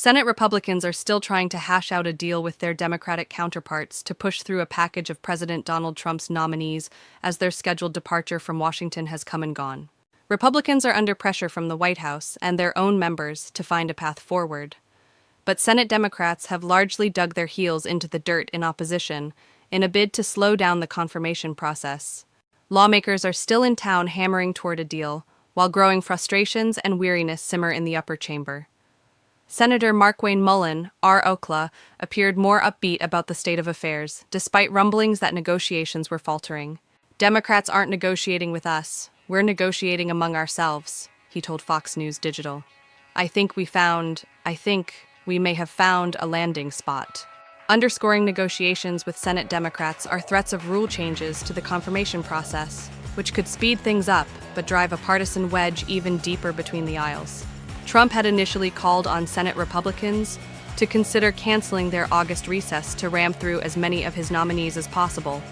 Senate Republicans are still trying to hash out a deal with their Democratic counterparts to push through a package of President Donald Trump's nominees as their scheduled departure from Washington has come and gone. Republicans are under pressure from the White House and their own members to find a path forward. But Senate Democrats have largely dug their heels into the dirt in opposition in a bid to slow down the confirmation process. Lawmakers are still in town hammering toward a deal, while growing frustrations and weariness simmer in the upper chamber. Senator Markwayne Mullin, R. Okla, appeared more upbeat about the state of affairs, despite rumblings that negotiations were faltering. "Democrats aren't negotiating with us. We're negotiating among ourselves," he told Fox News Digital. I think we may have found a landing spot." Underscoring negotiations with Senate Democrats are threats of rule changes to the confirmation process, which could speed things up but drive a partisan wedge even deeper between the aisles. Trump had initially called on Senate Republicans to consider canceling their August recess to ram through as many of his nominees as possible.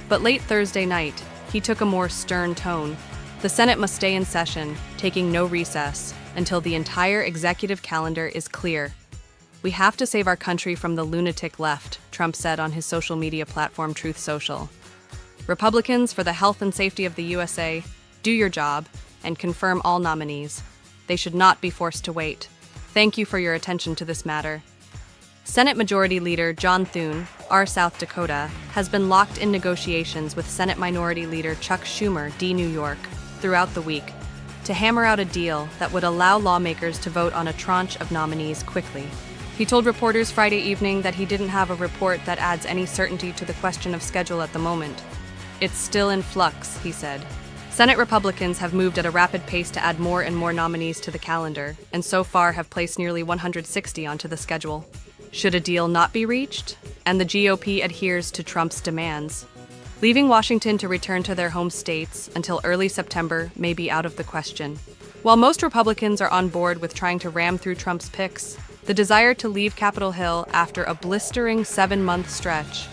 But late Thursday night, he took a more stern tone. The Senate must stay in session, taking no recess, until the entire executive calendar is clear. "We have to save our country from the lunatic left," Trump said on his social media platform Truth Social. "Republicans, for the health and safety of the USA, do your job and confirm all nominees. They should not be forced to wait. Thank you for your attention to this matter." Senate Majority Leader John Thune, R. South Dakota, has been locked in negotiations with Senate Minority Leader Chuck Schumer, D. New York, throughout the week, to hammer out a deal that would allow lawmakers to vote on a tranche of nominees quickly. He told reporters Friday evening that he didn't have a report that adds any certainty to the question of schedule at the moment. "It's still in flux," he said. Senate Republicans have moved at a rapid pace to add more and more nominees to the calendar, and so far have placed nearly 160 onto the schedule. Should a deal not be reached? And the GOP adheres to Trump's demands. Leaving Washington to return to their home states until early September may be out of the question. While most Republicans are on board with trying to ram through Trump's picks, the desire to leave Capitol Hill after a blistering 7-month stretch,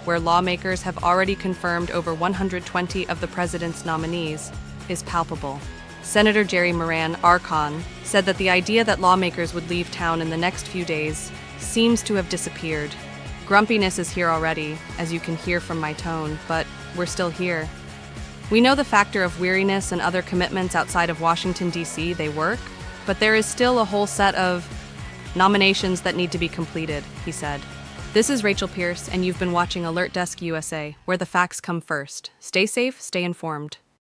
where lawmakers have already confirmed over 120 of the president's nominees, is palpable. Senator Jerry Moran, Archon, said that the idea that lawmakers would leave town in the next few days seems to have disappeared. "Grumpiness is here already, as you can hear from my tone, but we're still here. We know the factor of weariness and other commitments outside of Washington, D.C., they work, but there is still a whole set of nominations that need to be completed," he said. This is Rachel Pierce, and you've been watching Alert Desk USA, where the facts come first. Stay safe, stay informed.